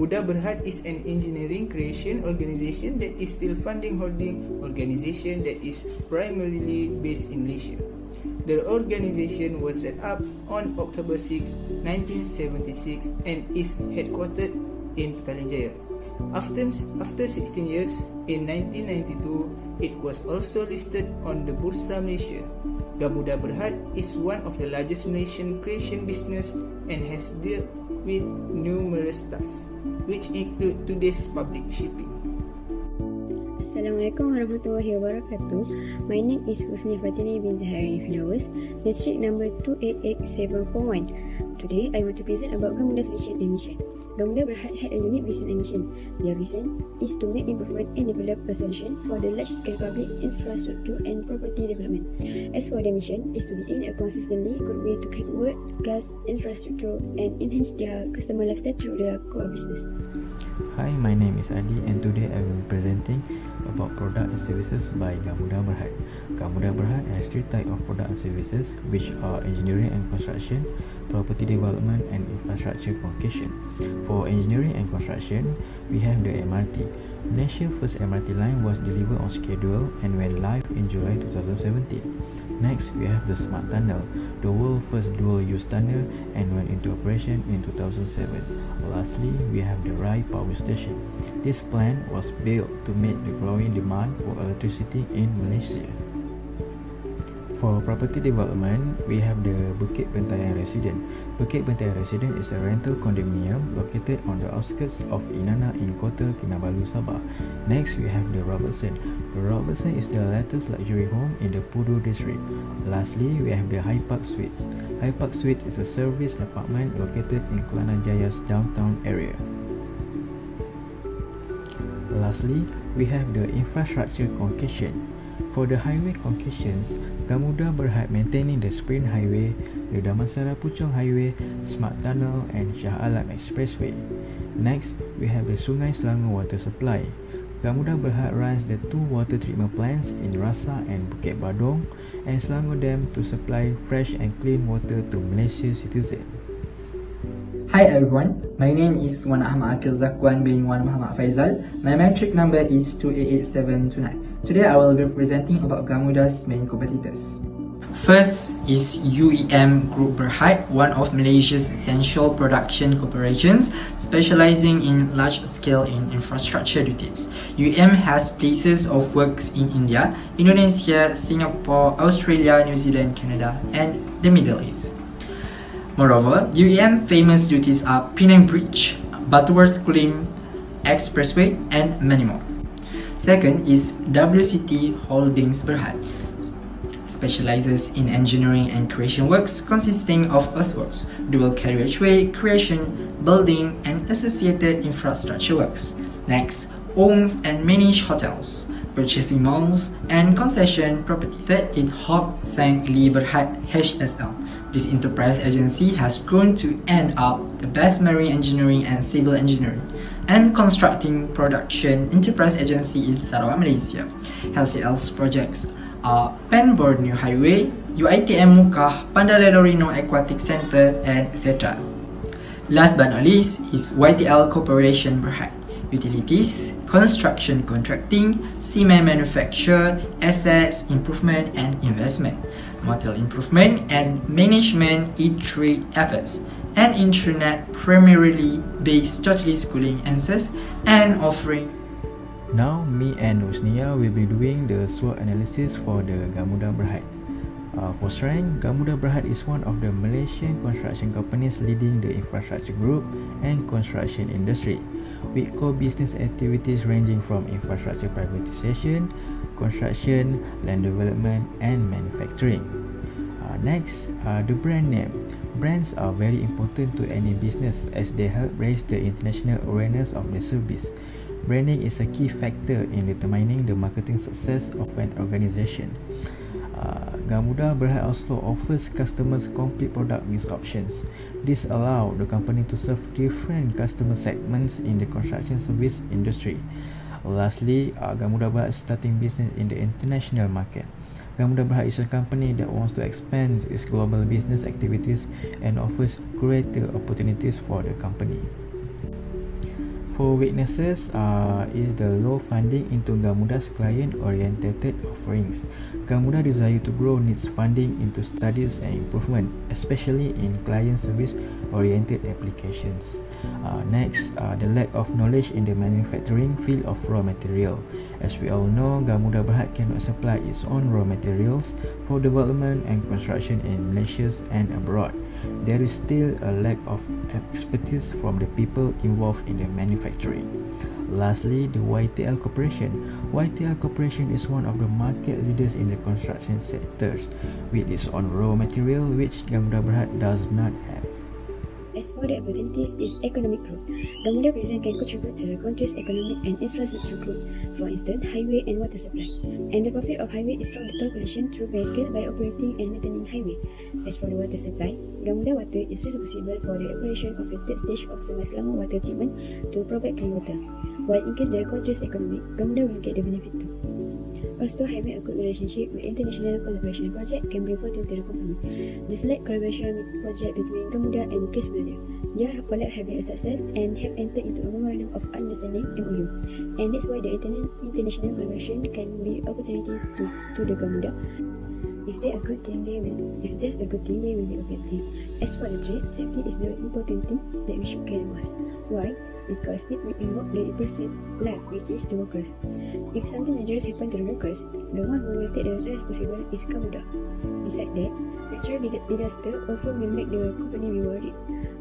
Gamuda Berhad is an engineering creation organization that is still funding holding organization that is primarily based in Malaysia. The organization was set up on October 6, 1976 and is headquartered in Petaling Jaya. After 16 years, in 1992, it was also listed on the Bursa Malaysia. Gamuda Berhad is one of the largest Malaysian creation business and has dealt with numerous tasks, which include today's public shipping. Assalamualaikum warahmatullahi wabarakatuh. My name is Husni Fatini binti Hari Firdaus, district number 288741. Today, I want to present about Gamuda's vision and mission. Gamuda Berhad had a unique vision and mission. Their vision is to make improvement and develop a solution for the large-scale public infrastructure and property development. As for their mission, is to be in a consistently good way to create world-class infrastructure and enhance their customer lifestyle through their core business. Hi, my name is Adi and today I will be presenting about product and services by Gamuda Berhad. Gamuda Berhad has three types of product and services, which are engineering and construction, property development and infrastructure concession. For engineering and construction, we have the MRT. Malaysia's first MRT line was delivered on schedule and went live in July 2017. Next, we have the Smart Tunnel, the world's first dual-use tunnel and went into operation in 2007. Lastly, we have the Rai Power Station. This plant was built to meet the growing demand for electricity in Malaysia. For property development, we have the Bukit Bentayan Residence. Bukit Bentayan Residence is a rental condominium located on the outskirts of Inana in Kota Kinabalu, Sabah. Next, we have the Robertson. The Robertson is the latest luxury home in the Pudu district. Lastly, we have the High Park Suites. High Park Suites is a service apartment located in Kelana Jaya's downtown area. Lastly, we have the infrastructure concession. For the highway concessions, Gamuda Berhad maintaining the Spring Highway, the Damansara Puchong Highway, Smart Tunnel and Shah Alam Expressway. Next, we have the Sungai Selangor Water Supply. Gamuda Berhad runs the two water treatment plants in Rasa and Bukit Badong and Selangor Dam to supply fresh and clean water to Malaysia's citizens. Hi everyone, my name is Wan Ahmad Akil Zakwan bin Wan Muhammad Faizal. My metric number is 288729. Today I will be presenting about Gamuda's main competitors. First is UEM Group Berhad, one of Malaysia's essential production corporations specializing in large-scale infrastructure duties. UEM has places of works in India, Indonesia, Singapore, Australia, New Zealand, Canada, and the Middle East. Moreover, UEM famous duties are Penang Bridge, Butterworth Kulim Expressway, and many more. Second is WCT Holdings Berhad, specializes in engineering and creation works consisting of earthworks, dual carriageway creation, building, and associated infrastructure works. Next, owns and manage hotels, purchasing malls, and concession properties. Third is Hok Sang Lee Berhad HSL. This enterprise agency has grown to end up the best marine engineering and civil engineering and constructing production enterprise agency in Sarawak, Malaysia. HCL's projects are Pen Borneo Highway, UITM Mukah, Pandalelo Rino Aquatic Center, and etc. Last but not least is YTL Corporation Berhad. Utilities, construction contracting, cement manufacture, assets improvement and investment, motel improvement and management e-trade efforts, and internet primarily based totally schooling answers and offering. Now, me and Husnia will be doing the SWOT analysis for the Gamuda Berhad. For strength, Gamuda Berhad is one of the Malaysian construction companies leading the infrastructure group and construction industry, with core business activities ranging from infrastructure privatization, construction, land development, and manufacturing. Next, the brand name. Brands are very important to any business as they help raise the international awareness of the service. Branding is a key factor in determining the marketing success of an organization. Gamuda Berhad also offers customers complete product mix options. This allows the company to serve different customer segments in the construction service industry. Lastly, Gamuda Berhad is starting business in the international market. Gamuda Berhad is a company that wants to expand its global business activities and offers greater opportunities for the company. For weaknesses is the low funding into Gamuda's client-oriented offerings. Gamuda desire to grow needs funding into studies and improvement, especially in client service-oriented applications. Next, the lack of knowledge in the manufacturing field of raw material. As we all know, Gamuda Berhad cannot supply its own raw materials for development and construction in Malaysia and abroad. There is still a lack of expertise from the people involved in the manufacturing. Lastly, the YTL Corporation. YTL Corporation is one of the market leaders in the construction sectors with its own raw material which Gamuda Berhad does not have. As for the opportunities is economic growth. Gamuda present can contribute to the country's economic and infrastructure growth, for instance, highway and water supply. And the profit of highway is from the toll collection through vehicle by operating and maintaining highway. As for the water supply, Gamuda Water is responsible for the operation of the third stage of Sungai Selangor water treatment to provide clean water. While increase the country's economy, Gamuda will get the benefit too. Also, having a good relationship with international collaboration project can bring fortune to the company. The select collaboration project between Gamuda and Chris Brother. They have collab having a success and have entered into a memorandum of understanding (MOU). And that's why the international collaboration can be opportunity to the Gamuda. If there's a good thing, they will be a bad thing. As for the trade, safety is the important thing that we should care most. Why? Because it will involve the person life, which is the workers. If something dangerous happen to the workers, the one who will take the responsible is Gamuda. Besides that, natural disaster also will make the company be worried.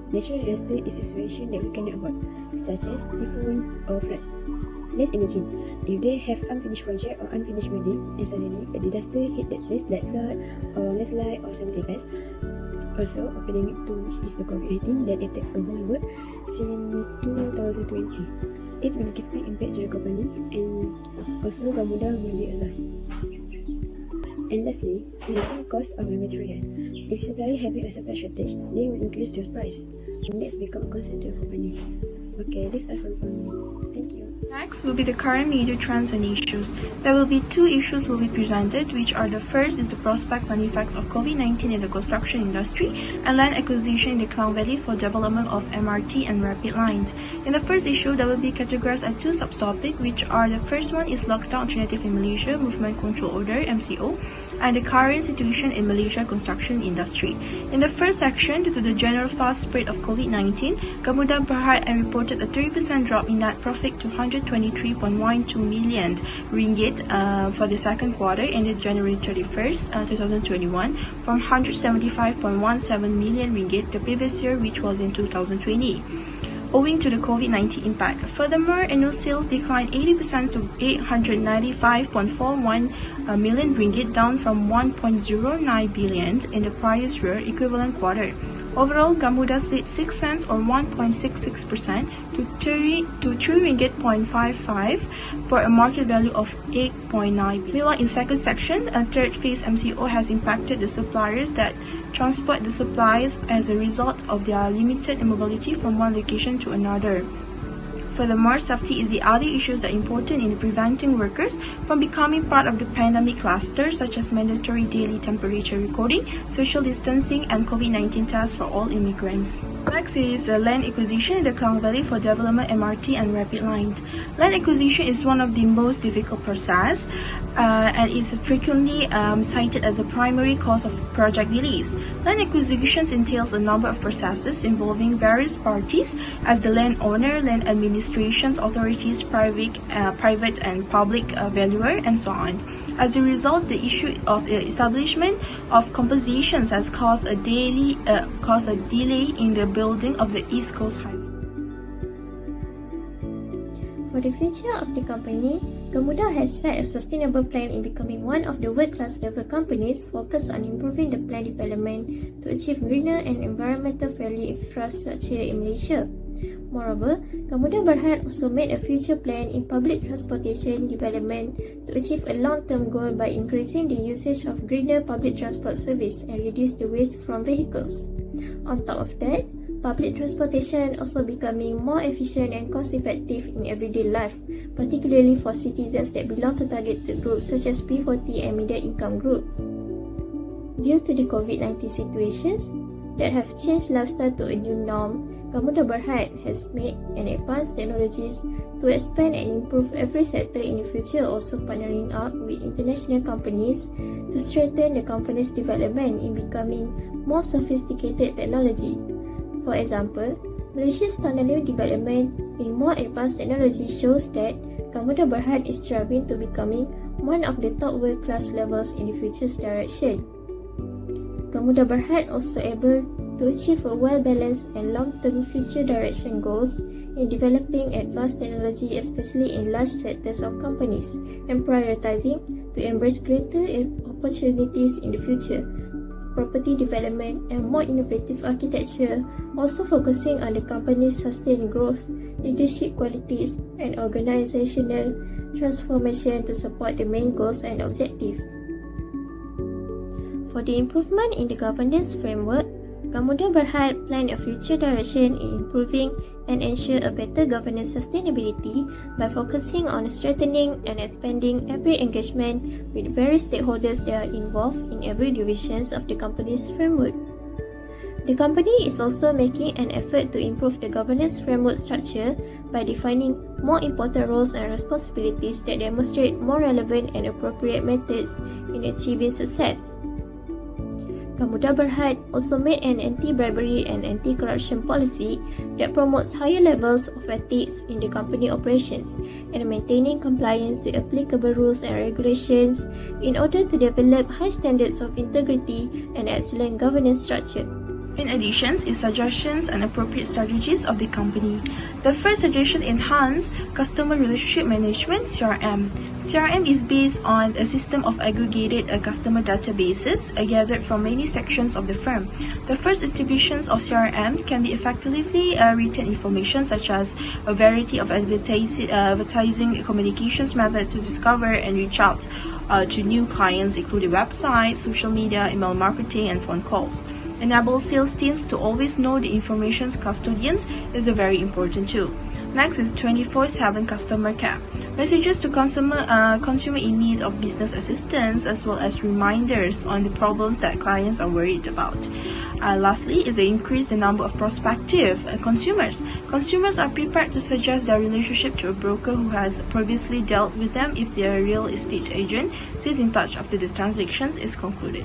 Natural disaster is a situation that we cannot avoid, such as typhoon or flood. Let's imagine, if they have unfinished project or unfinished building and suddenly a disaster hit that place like flood or landslide or something else. Also, a pandemic too, which is the COVID-19 that attacked the whole world since 2020. It will give big impact to the company and also Gamuda will be a loss. And lastly, raising cost of the material. If supplier having a supply shortage, they will increase the price. And that's become a concern to the company. Okay, this is all from me. Thank you. Next will be the current major trends and issues. There will be two issues will be presented, which are the first is the prospects and effects of COVID-19 in the construction industry and land acquisition in the Klang Valley for development of MRT and rapid lines. In the first issue, there will be categorized as two subtopics, which are the first one is lockdown alternative in Malaysia, movement control order (MCO), and the current situation in Malaysia construction industry. In the first section, due to the general fast spread of COVID-19, Gamuda Berhad reported a 30% drop in net profit to 123.12 million ringgit for the second quarter ended January 31st, 2021 from 175.17 million ringgit the previous year, which was in 2020. Owing to the COVID-19 impact. Furthermore, annual sales declined 80% to 895.41 million ringgit, down from 1.09 billion in the prior year equivalent quarter. Overall, Gamuda slid 6 cents or 1.66% to 3 ringgit 0.55 for a market value of 8.9 billion. Meanwhile, in second section, a third phase MCO has impacted the suppliers that transport the supplies as a result of their limited mobility from one location to another. Furthermore, safety is the other issues that are important in preventing workers from becoming part of the pandemic cluster, such as mandatory daily temperature recording, social distancing, and COVID-19 tests for all immigrants. Next is land acquisition in the Klang Valley for development MRT and rapid lines. Land acquisition is one of the most difficult process and is frequently cited as a primary cause of project delays. Land acquisitions entails a number of processes involving various parties as the landowner, land administrations, authorities, private and public valuer, and so on. As a result, the issue of the establishment of compositions has caused a delay in the building of the East Coast Highway. For the future of the company, Gamuda has set a sustainable plan in becoming one of the world-class level companies focused on improving the plant development to achieve greener and environmental-friendly infrastructure in Malaysia. Moreover, Gamuda Berhad also made a future plan in public transportation development to achieve a long-term goal by increasing the usage of greener public transport service and reduce the waste from vehicles. On top of that, public transportation also becoming more efficient and cost-effective in everyday life, particularly for citizens that belong to targeted groups such as P40 and middle-income groups. Due to the COVID-19 situations that have changed lifestyle to a new norm, Gamuda Berhad has made and advanced technologies to expand and improve every sector in the future, also partnering up with international companies to strengthen the company's development in becoming more sophisticated technology. For example, Malaysia's tunnel development in more advanced technology shows that Gamuda Berhad is striving to becoming one of the top world-class levels in the future's direction. Gamuda Berhad also able to achieve a well-balanced and long-term future direction goals in developing advanced technology, especially in large sectors of companies, and prioritizing to embrace greater opportunities in the future, property development, and more innovative architecture, also focusing on the company's sustained growth, leadership qualities, and organizational transformation to support the main goals and objectives. For the improvement in the governance framework, Gamuda Berhad plan a future direction in improving and ensure a better governance sustainability by focusing on strengthening and expanding every engagement with various stakeholders that are involved in every divisions of the company's framework. The company is also making an effort to improve the governance framework structure by defining more important roles and responsibilities that demonstrate more relevant and appropriate methods in achieving success. Gamuda Berhad also made an anti-bribery and anti-corruption policy that promotes higher levels of ethics in the company operations and maintaining compliance with applicable rules and regulations in order to develop high standards of integrity and excellent governance structure. In addition, is suggestions and appropriate strategies of the company. The first suggestion enhance customer relationship management (CRM). CRM is based on a system of aggregated customer databases gathered from many sections of the firm. The first distributions of CRM can be effectively written information such as a variety of advertising communications methods to discover and reach out to new clients, including websites, social media, email marketing, and phone calls. Enable sales teams to always know the information's custodians is a very important tool. Next is 24/7 customer care. Messages to consumer in need of business assistance as well as reminders on the problems that clients are worried about. Lastly is increase the number of prospective consumers. Consumers are prepared to suggest their relationship to a broker who has previously dealt with them if they are a real estate agent. Stays in touch after the transactions is concluded.